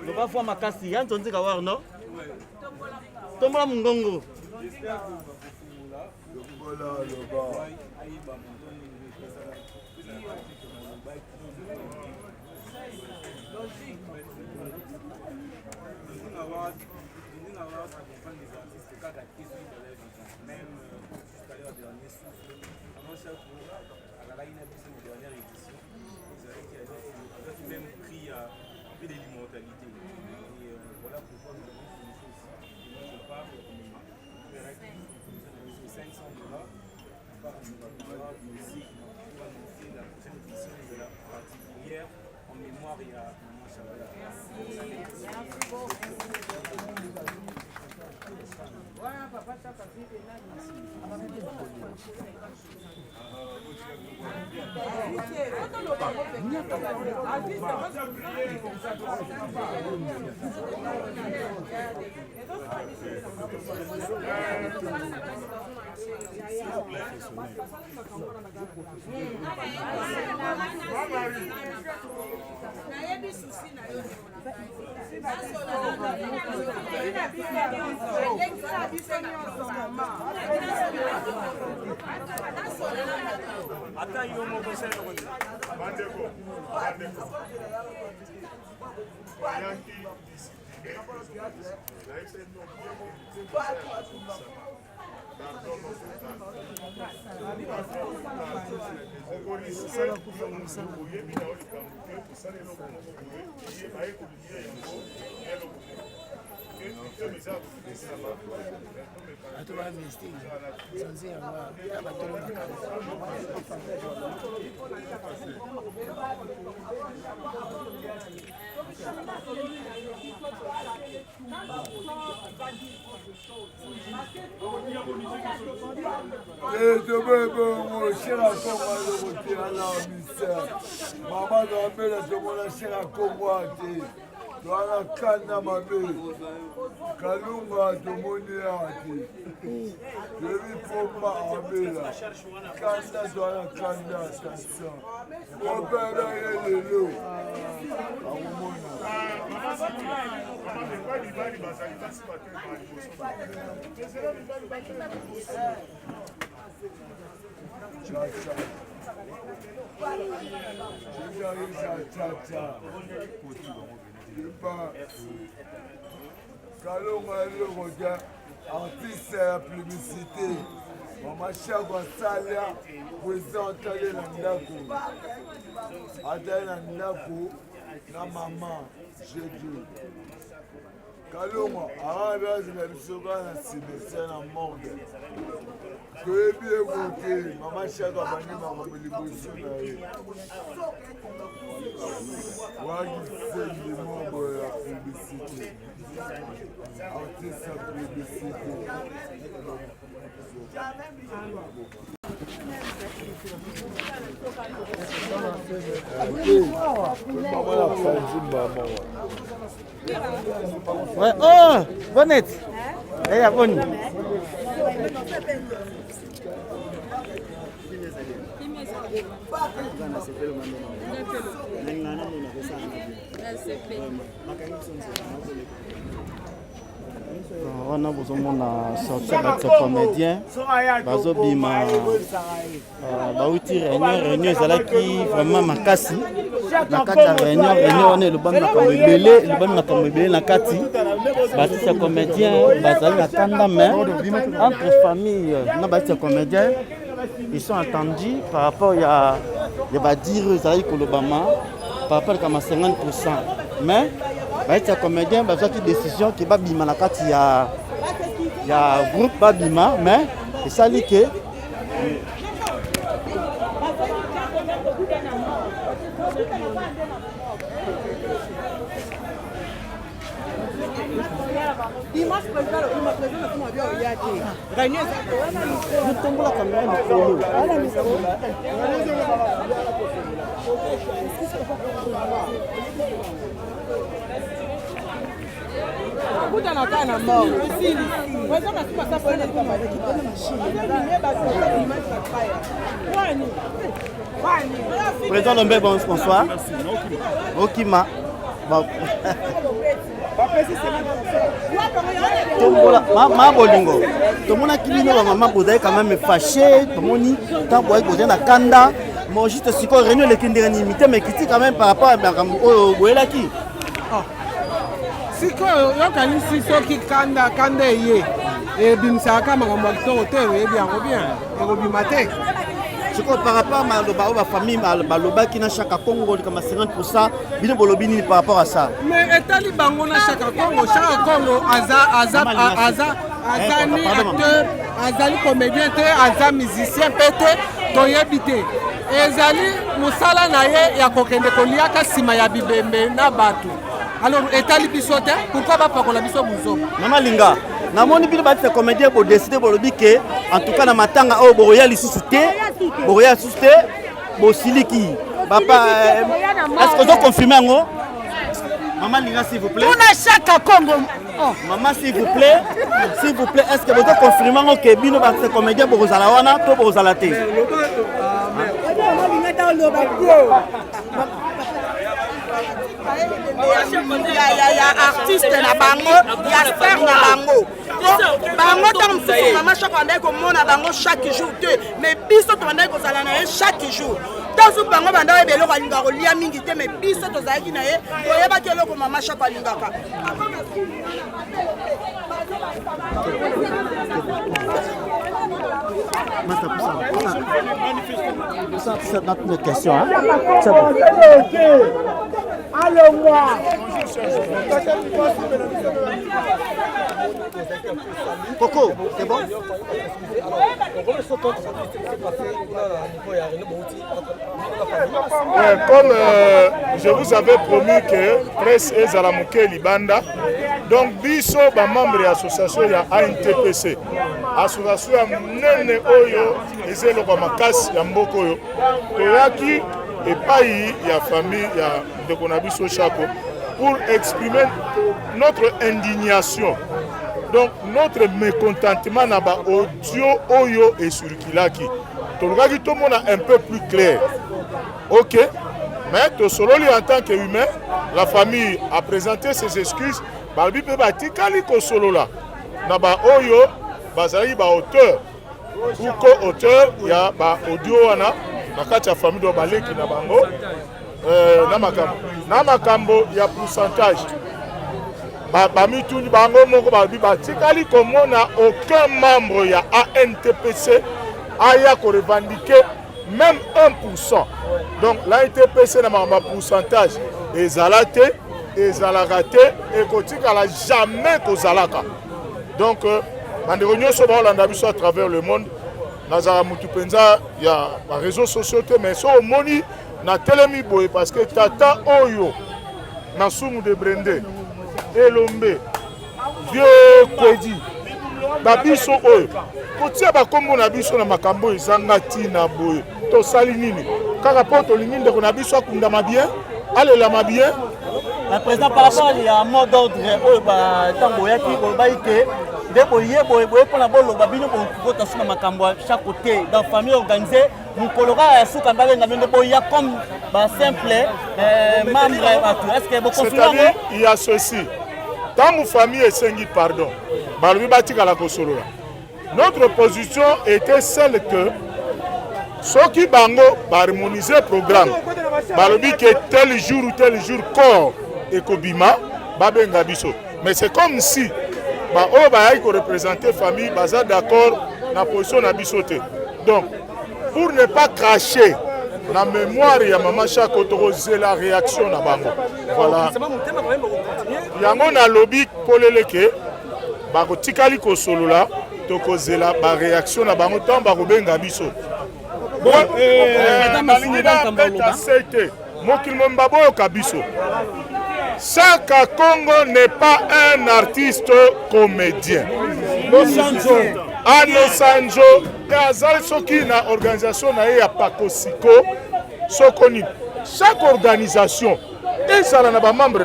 Le va voir ma casse, il y a un tonton qui va voir, non? Tombe mon gongo. De l'immortalité. Et voilà pourquoi nous avons commencé aussi. Moi, je parle de 500 $. Je parle de aussi pour annoncer la prochaine édition de la particulière en mémoire et à Maman Chabala. Voilà, papa, ça passe Attends, il y a mon conseil. Doana kanda mabe, kalunga tomoni ati. Levi pomba abela, kanda doana kanda attention. Opera yelelo, amumona. Kalonga Rodia, artiste à publicité. Maman Chagwa Salia, présente la Ndako. Adèle Ndako, na maman, Jésus. Kalonga, arabe, je l'ai vu na cimetière na morgue. Que bien goûté, maman Chagwa Bani, maman Bilibousou na ye. Wagi fait du membre de la publicité. Artiste à publicité. Ouais, oh, Bonnette. Eh, la bonne. On a besoin de sortir avec ce comédien. Bazo Bima. Bauti réunion ezalaki vraiment makasi. Na kati ya réunion on est le bon makamebele, le bon makamebele na kati. Basi ce comédien bazali na kanda mais entre famille na basi comédien ils sont entendus par rapport à va dire ezali kolobama par rapport à 50%. Mais basi comédien bazaki décision qui va bima na kati ya groupe ba bima mais esali que Dimanche président, réunion la caméra Président Lombe, bonsoir. Okima. Bon. Ma bolingo. Tout le monde a qui vient maman Boudaï quand même fâché. Tout le monde tant pour être dans Kanda. Moi juste si quoi réunion les kindérani imité mais qui quand même par rapport à au Boelaki. Si quoi yokani si soki Kanda yé. Et bimsaka makambo kitoko te et bien ebimate. C'est quoi par rapport à ma famille baloba qui na chaque Congo comme 50% bino bolobini par rapport à ça. Mais etali bango na chaque Congo azani acteur azali comédien te aza musicien pete toyebite ezali musala na ye ya kokende koliaka sima ya bibembe na batu. Alors etali biso te pourquoi pas pakola biso buzo. Mama Linga na moni bino ba te comédien pour décider bolobi que en tout cas na matanga o boroya lisusu te bosiliki papa est-ce que vous confirmez ngo Maman Linga s'il vous plaît on a chaque Congo maman s'il vous plaît est-ce que vous confirmez ngo que bino ba te comédien pour ozala wana to bozala te ya artiste na bango ya star na bango bango tant que maman chaque année comme on a bango chaque jour mais biso to ndai ko sala na chaque jour tant que bango banda ebelo ka linga ko lia mingi te mais biso to zaki na ye to yeba ke loko maman chaque linga ka c'est notre question hein Allô moi. Coco, c'est bon? Comme je vous avais promis que presse est à la Mouké Libanda, donc biso ba membre de l'association ya ANTPC. Association ya nene oyo ezelo kwa makasi ya mboko oyo. Toyaki et pas la famille de Konabiso Chako pour exprimer notre indignation, donc notre mécontentement naba audio oyo et sur Kilaki. Tout le monde un peu plus clair. Ok, mais tout solo en tant qu'humain, la famille a présenté ses excuses. Balbi peut bâtir kaliko solo là. Naba oyo bazali ba auteur ou co-auteur ya ba audio wana. La famille de Baleki na bango na makambo ya pourcentage ba mituni bango moko ba tikali komona aucun membre ya ANTPC aya ko revendiquer même 1%. Donc l'ANTPC na ma pourcentage ezalate ezalagate et kotikala jamais kozalaka. Donc bandeko nyonso ba olanda biso à travers le monde. Nazara Mutupenza, il y a les réseaux sociaux, mais so moni na telemi boy parce que tata oyo na sumu de Brende Elombe vieux Kwedi babiso oyo kotia ba kombo na biso na makambo ezanga tina boy to sali nini kaka poto linginde ko na biso akunda mabien alela mabien. Le président par rapport à mot d'ordre oyo ba tango yaki ko baike de boye pour la bolo babino pour voter sur makambo chaque côté dans famille organisée mon colora sous kambale na bino boya comme ba simple membre est-ce que vous confirmez il y a ceci dans mon famille et sengi pardon balobi batika la kosolola notre position était celle que ceux qui bango harmoniser programme balobi que tel jour corps et kobima babenga biso mais c'est comme si bah oh bah il faut représenter famille baza d'accord na position na bisoté donc pour ne pas cracher la mémoire ya maman Chako c'est la réaction na bango voilà yango na lobby poleleke ba ko tikali ko solola to ko zela ba réaction na bango tant ba ko benga biso bon Chaka Congo n'est pas un artiste comédien. À Los Angeles, il y a une organisation à Pakosiko. Chaque organisation, et ça a un membre.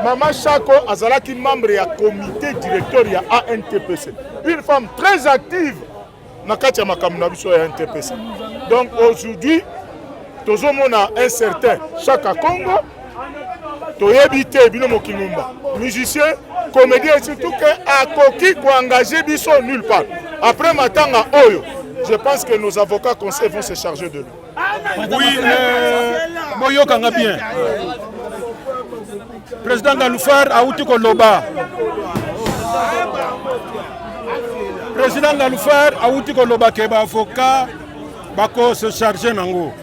Maman Chako azalaki membre ya comité directeur ya ANTPC. Une femme très active na kati ya makambo na biso ya ANTPC. Donc aujourd'hui, tozomona un certain Chaka Congo, toyebite bino mokingumba, musicien, comédien, surtout que akoki ko engager biso nulle part. Après matanga oyo, je pense que nos avocats conseils vont se charger de lui. Oui, boyokanga bien. Président Ngaloufar auti koloba. Président Ngaloufar auti koloba ke ba avocat bako se charger nango.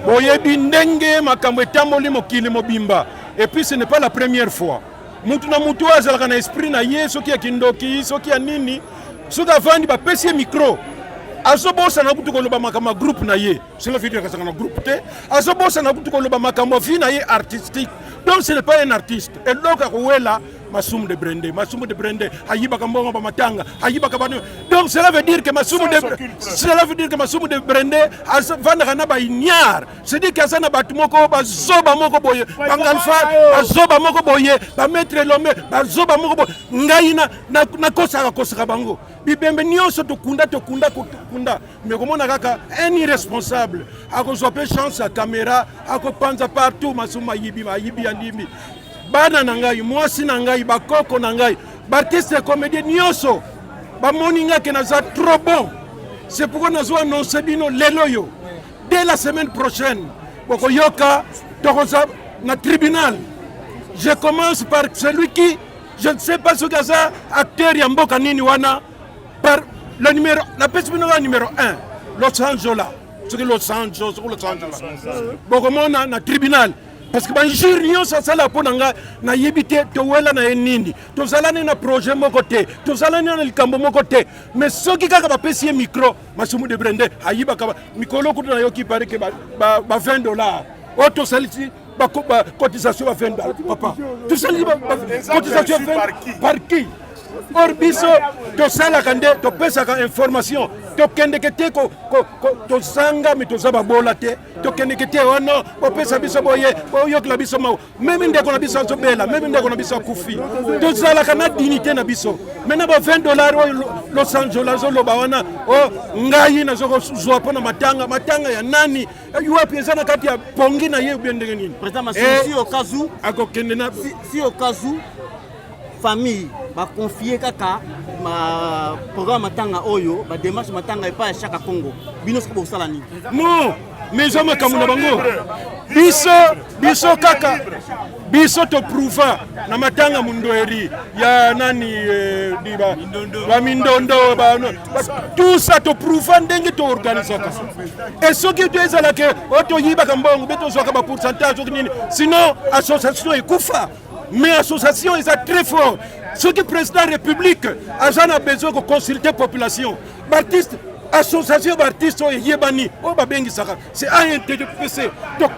Boyebi ndenge makambo etamboli mokili mobimba. Et puis ce n'est pas la première fois. Mutu na mutu azalaka na esprit na ye soki ya kindoki, soki ya nini, soki avandi ba pesi micro. Azobosa na kutu koloba makambo groupe na ye. Cela veut dire que c'est un groupe te. Azobosa na kutu koloba makambo vie na ye artistique. Donc ce n'est pas un artiste. Et donc Arouela Massoum de Brende, Ayiba Kambonga Bamatanga, Ayiba Kabano. Donc cela veut dire que Massoum de Brende Vandarana Inyar. C'est-à-dire qu'il y a un batumoko, Zoba Moko Boye, Bangalfa, Zoba Moko Boye, Bametre Lome, Zoba Moko Boye, Ngaina, Nakosa Bango. Bibembe nyonso tokunda. Mais comment on a un irresponsable, à cause de chance à caméra, à cause panza partout, Massouma Yibi Andimi. Bana nangai, mwasi nangai, bakoko nangai, bartiste comédien nyonso, ba moninga ke naza trop bon. C'est pourquoi nous avons annoncé bino leloyo. Dès la semaine prochaine, boko yoka, tokoza na tribunal. Je commence par celui qui, je ne sais pas ce que ça, acteur yamboka nini wana, par le numéro, la personne numéro 1, Los Angeles. C'est Los Angeles. Boko mona na tribunal. Parce que banjir nyo sa sala ponanga na yebite to wela na enindi to zalane na projet moko te to zalane na likambo moko te mais soki kaka ba pesi micro Massoum de Brende ayiba ka mikolo kutu na yoki pare ke ba $20 auto saliti ba cotisation ba $20 papa to sali ba cotisation par qui or biso to sala kande to pesa ka information to kende kete ko to sanga mi to zaba bola te to kende kete ono po pesa biso boye boyo kla biso ma même ndeko na biso so bela même ndeko na biso kufi to sala kana dignité na biso mena ba $20 Los Angeles lo ba wana o ngai na zoko zwa pona matanga ya nani yuapi ezana kati ya pongi na ye ubendenge nini président Massoum au cas où akokende na si au cas où famille va confier kaka ma programme matanga oyo ba démarche matanga epa ya Chaka Congo bino siko bosala nini non mais jamais comme na bango biso kaka biso to prouva na matanga mundoeri ya nani diba ba mindondo ba tout ça to prouva ndenge to organiser ça et ce qui doit la que auto yiba kambongo beto zoka ba pourcentage nini sinon association ekufa. Mais l'association est très fort. Ce que le président de la République a besoin de consulter la population. Baptiste, association d'artistes, c'est ANTPC. Donc,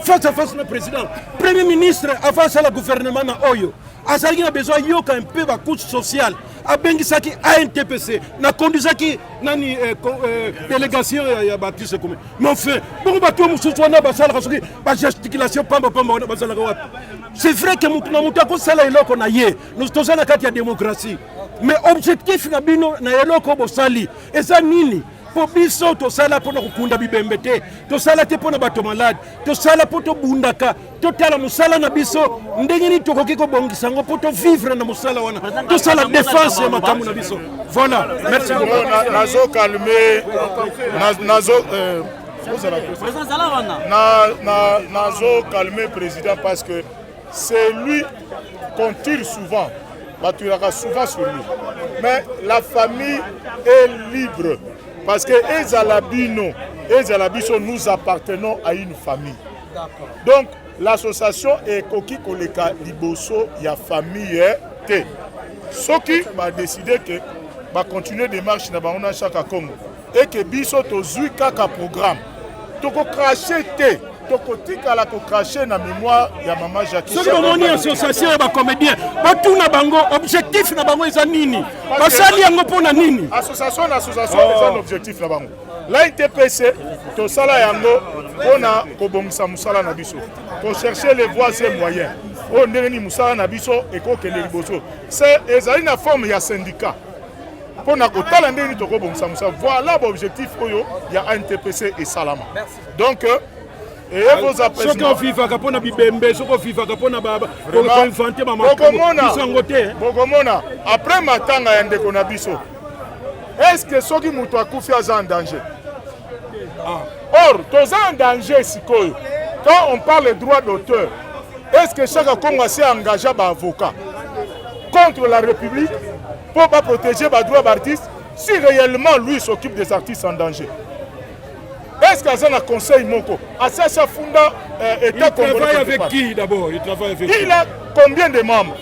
face à face le président, Premier ministre, avant ça, le gouvernement, il a besoin de un peu de couche sociale. Abengisaki ANTPC na conduisaki nani délégation ya Baptiste comme mais enfin bon bato mususu wana basala kasoki ba gesticulation pamba wana basala wapi c'est vrai que mutu na mutu akosala eloko na ye nous tozana kati ya démocratie mais objectif na bino na eloko bosali eza nini po biso tosala pona kokunda bibembe te tosala te pona bato malade tosala po tobundaka totala musala na biso ndenge ni tokoki kobongisa ngo po vivre na musala wana tosala défense ya makambo na biso voilà merci beaucoup nazo calmer nazo nazo calmer président parce que c'est lui qu'on tire souvent on tirera souvent sur lui mais la famille est libre. Parce que Ezalabino, nous appartenons à une famille. Donc, l'association est Koki Koleka Liboso, il y a famille T. Ce qui va décider que va continuer des marches dans le Chaka Congo. Et que Biso Tozui Kaka programme. Toko cracher T. Toko tika la ko cracher na mémoire ya maman Jackie. Ce que mon association est comédien. Batu na bango objectif na bango eza nini? Basali yango pona nini? Association est un objectif na bango. La ITPC to sala yango pona ko bongisa musala na biso. Pour chercher les voies et moyens. oyo ndenge nini mosala na biso ekokende liboso se ezali na forme ya syndicat mpo na kotala ndenge nini tokobongisa mosala voilà baobjectif oyo ya ANTPC esalama donc soki ofifaka mpo na bibembe soki ofifaka mpo na koinfante bamabiso yango te bokomona après matanga ya ndeko na biso estce soki moto akufi aza en danger or toza en danger sikoyo quand on parle droit d'auteur est-ce que chaque Congo s'est engagé par avocat contre la République pour protéger les droits d'artistes si réellement lui s'occupe des artistes en danger? Est-ce qu'il y a un conseil Moko? Il travaille avec qui d'abord? Il a combien de membres?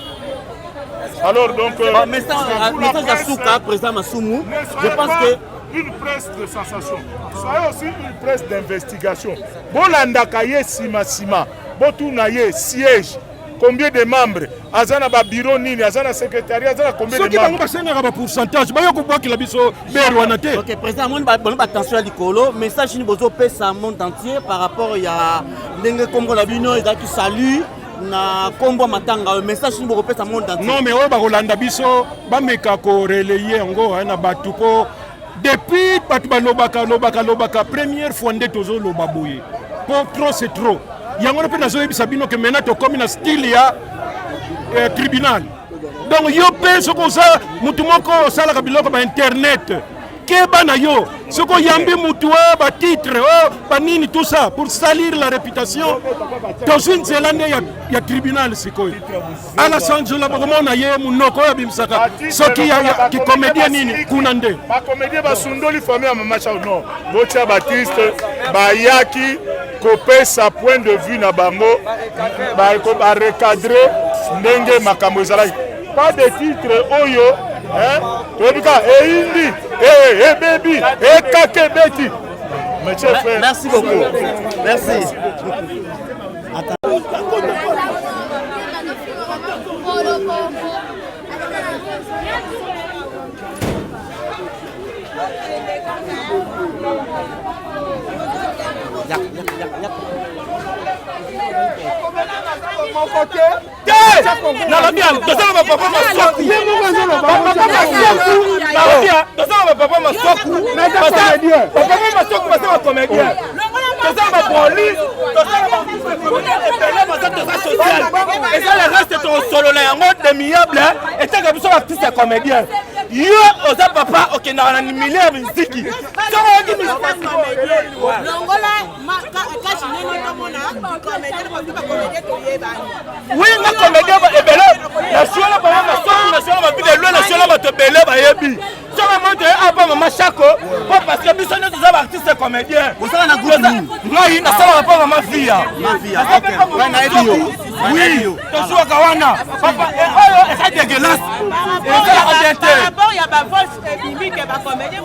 Alors donc... message à Souka, président Massoumou, je pense que... Une presse de sensation. Soyez aussi une presse d'investigation. Bolanda Kaye Sima. Botunaye siège. Combien de membres? Azana ba bureau nini, azana secrétariat, azana combien de membres? Soki bango basengaka ba pourcentage, bayo ko bwakila biso berwana te. OK, président, mon ba attention à likolo, message ni bozo pesa monde entier par rapport ya ndenge kombo la bino ezaki salut na kombo matanga message ni boko pesa monde entier. Non mais oyo ba kolanda biso ba meka ko relayer ngo na batu ko depuis batu balobaka première fois nde tozo loba boye. Pour trop c'est trop. Yango na pe nazo yebisa bino ke mena to komi na style ya tribunal. Donc yo pe soko za mutu moko sala ka biloko ba internet. Keba na yo soko yambi mutu ba titre ba nini tout ça pour salir la réputation. Dans une zélande ya tribunal sikoyo. Ala sanjola ba komona ye munoko ya bimsaka. Soki ya ki comédien nini kunande. Ba comédien ba sundoli famille ya mama chao non. Bocha Baptiste ba yaki copier sa point de vue na bango ba recadrer ndenge makambo ezalaki pas de titre oyo tobika eindi baby kake beti. Merci beaucoup. Merci. Yo oza papa okenda na milliard miziki. Oui, na comédien ba ebele. La chola ba na so na chola ba bide lo na chola ba to bele ba yebi. So ba monte apa mama Chako, parce que biso ne toza ba artiste comédien. Vous savez na groupe nous na sala pas mama Via. OK. Ouais na edio. Oui, tozo kawana. Papa c'est dégueulasse. D'abord il y a ba voice mimique ba comédien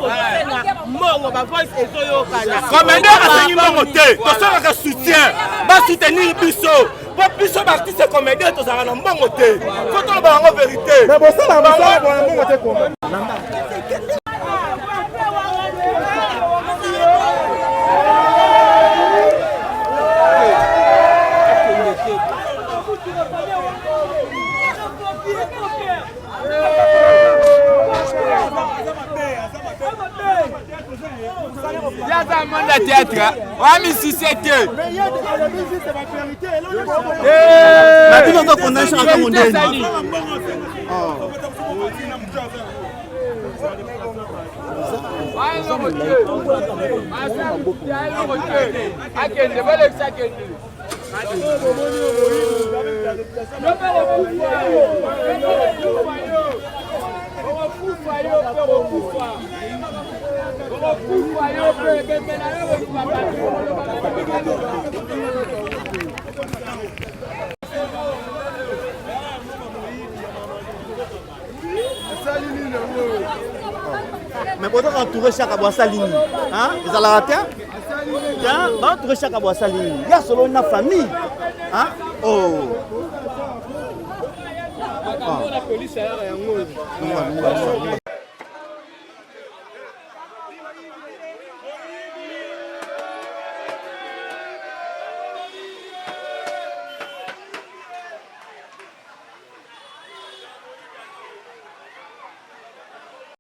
mo ba voice ezoyo kana. Comédien asengi mongo te. Tozo ka soutien. Ba soutenir biso. Biso artiste comédien tozala na mbongo te. Faut to ba ngo vérité. Mais bon ça na mbongo te ko. Il y a un monde de théâtre. On a si c'était. Mais il y a des musiques, c'est la vérité. Mais tu vas connaître un peu mon délire. Mais quand on entoure chaque bois salini, hein, ils ont la raté. Tiens, on entoure chaque bois salini. Il y a seulement une famille, hein. Oh. La police a